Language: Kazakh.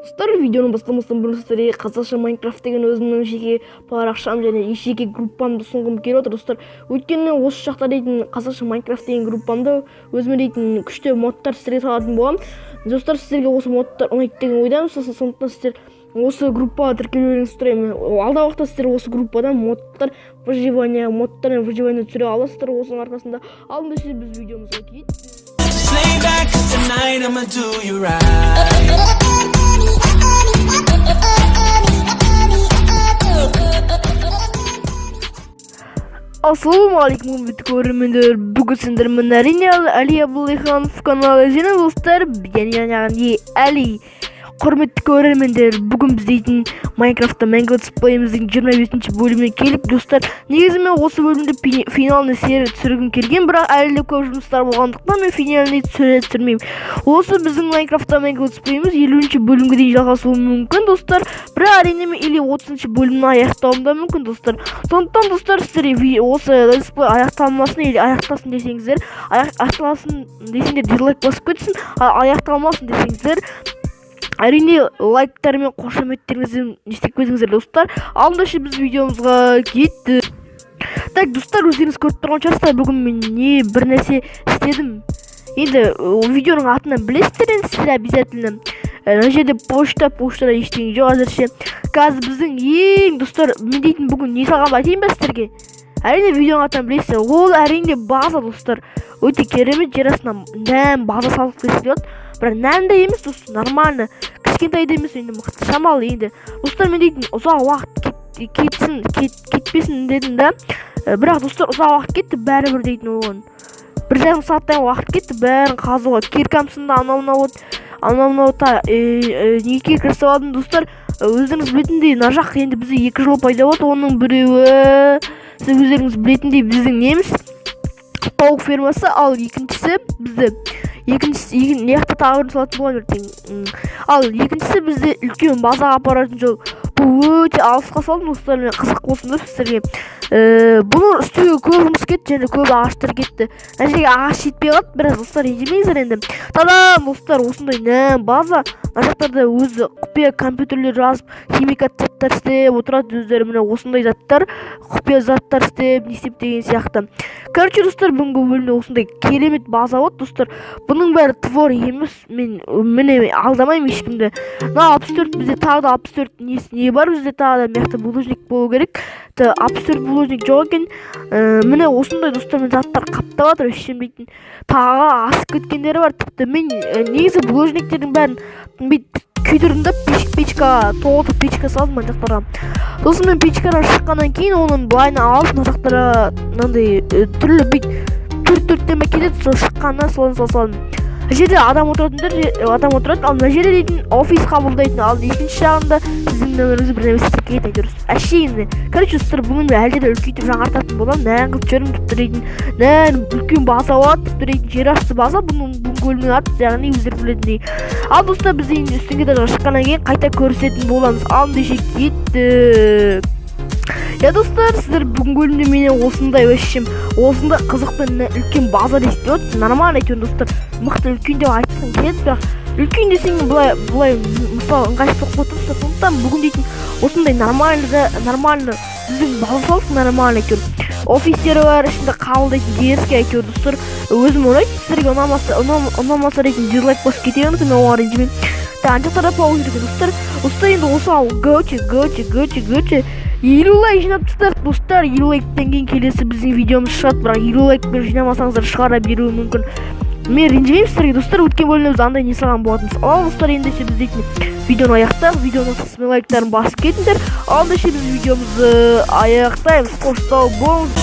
Достар, видеоны бастамастан бұрын сіздерге қазақша Майнкрафт деген өзімнің жеке парақшам және жеке группамды ұсынғым келіп отыр. Достар, өйткені осы жақта дейтін қазақша Майнкрафт деген группамды өзіме дейтін күшті модтар сіздерге салатын боламын. Достар, сіздерге осы модтар ұнайды деген ойдамын. Сондықтан сіздер осы группаға тіркелулеріңізді сұраймын. Алдағы уақытта сіздер осы группадан модтар выживание түсіре аласыздар. Осының арқасында алдымен біз видеомызға кетейік. Ассалаумағалейкум құрметті көрермендер, бүгін сіздермен әрине Әли Абдуллаханов каналы және достар, яғни Әли. Құрметті көрермендер, бүгін біз дейтін Майнкрафтта Mango Let's Play'іміздің 25-ші бөліміне келіп, достар, негізі мен осы бөлімді финалны серия түсіргім келген, бірақ әлі де көп жұмыстар болғандықтан мен финалны түсірмеймін. Осы біздің Майнкрафтта Mango Let's Play'іміз 50-ші бөлімге дейін жалғасуы мүмкін, достар. Бірақ әрине мен 30-ші бөлімні аяқтауым да мүмкін, достар. Сондықтан, достар, сіздер осы Let's Play аяқталмасын или аяқтасын десеңіздер, аяқталасын десеңдер дизлайк басып кетсін, аяқталмасын десеңіздер әрине лайктар мен қошаметтеріңізді істеп кетіңіздер, достар. Алдында біз видеомызға кетті. Так, достар, өздеріңіз көріп тұрған шығарсыздар, бүгін мен бір нәрсе істедім. Енді видеоның атынан білесіздер, енді сіздер обязательно. Мына жерде поштада ештеңе жоқ әзірше. Қазір біздің достар, мен дейтін бүгін не салғанымды айтайын ба сіздерге? Әрине видеоның атынан білесіздер, ол әрине база, достар. Өте керемет, жер астынан нәм база салып кетеді. Бірақ нәмді емес, достар, нормально. Кішкентайды емес, енді мықты шамалы енді. Достар, мен дейтін ұзақ уақыт кетпесін дедім да. Бірақ достар, ұзақ уақыт кетті, бәрібір дейтін оған. 1,5 сағаттан уақыт кетті, бәрін қазуға. Киркамсында анау неке кірісіп алдым, достар. Өздеріңіз білетіндей, нар жақ енді бізде 2 жыл пайда болды. Оның біреуі, сіз өздеріңіз білетіндей, біздің неміз тауық фермасы, ал екіншісі бізді неқті тағырын салатын болған ертең. Ал екіншісі бізді үлкен базаға апаратын жол. Бұл өте алысқа салдым, достар, мен қызық болсын деп сіздерге. Бұның үстіге көп жұмыс кетті және көп ағаштар кетті. Әжеге ағаш жетпей қалды, біраз достар ежемейіздер енді. Тадам, достар, осындай база. Мына жақтарда өзі құпия компьютерлер жазып, химикат заттар істеп отырады өздері. Міне осындай заттар, құпия заттар істеп, не істеп деген сияқты. Короче, достар, бүгінгі бөлімде осындай керемет база болады, достар. Бұның бәрі твор емес, мен алдамаймын ешкімді. 64 бізде тағы да 64 не бар, бізде тағы да мияқты булыжник болу керек. 64 булыжник жоқ екен. Міне осындай, достар, мен заттар қаптап жатыр, ешкім дейтін. Тағы асып кеткендері бар. Тіпті мен негізі булыжниктердің бәрін күйдірімді печкаға толтырып печка салдым мына жақтарға. Сосын мен печкадан шыққаннан кейін оның былайына алып мына жақтарға мынандай түрлі төрттен келеді, сол шыққаннан солын салдым. Жерде адам отырады, ал мына жерде дейтін офис қабылдайтын, ал екінші жағында сіздің нөміріңізді бір нәрсе тіркейді айтырыз. Әшейінде. Короче, достар, бүгін әлде де үлкейтіп жаңартатын боламын. Нән қыз жүрім тіпті дейтін, нән үлкен база болады, тіпті дейтін жер асты база, бұның бөлімнің аты, яғни өздер білетіндей. Ал достар, біз енді үстіңге де шыққаннан кейін қайта көрсететін боламыз. Алдымен кетті. Достар, сіздер бүгін бөлімде менен осындай осындай қызықты үлкен база десті өтті. Нормально екен, достар. Мықты үлкен деп айтқым келеді, бірақ үлкен десең бұлай мысалы ыңғайсыздық болып тұрса, сондықтан бүгін дейтін осындай нормально біздің база салып нормально екен. Офистері бар, ішінде қабылдайтын деріске әйтеуір, достар. Өзім ойлайды, сіздерге ұнамаса дейтін дизлайк басып кетеміз, мен оған ренжімеймін. Анжақтарда пауыз жүрген, достар. Достар, енді осы ал гөчі 50 лайк жинап тастадық, достар. 50 лайктен кейін келесі біздің видеомыз шығады, бірақ 50 лайкпен жинамасаңыздар шығара беруі мүмкін. Мен ренжімеймін сіздерге, достар. Өткен бөлімде андай не салған болатынбыз. Ал достар, енді біз дейтін видеоны аяқтайық. Видеоның сізмен лайктарын басып кетіңдер. Ал біз видеомызды аяқтаймыз. Қош сау болыңыз.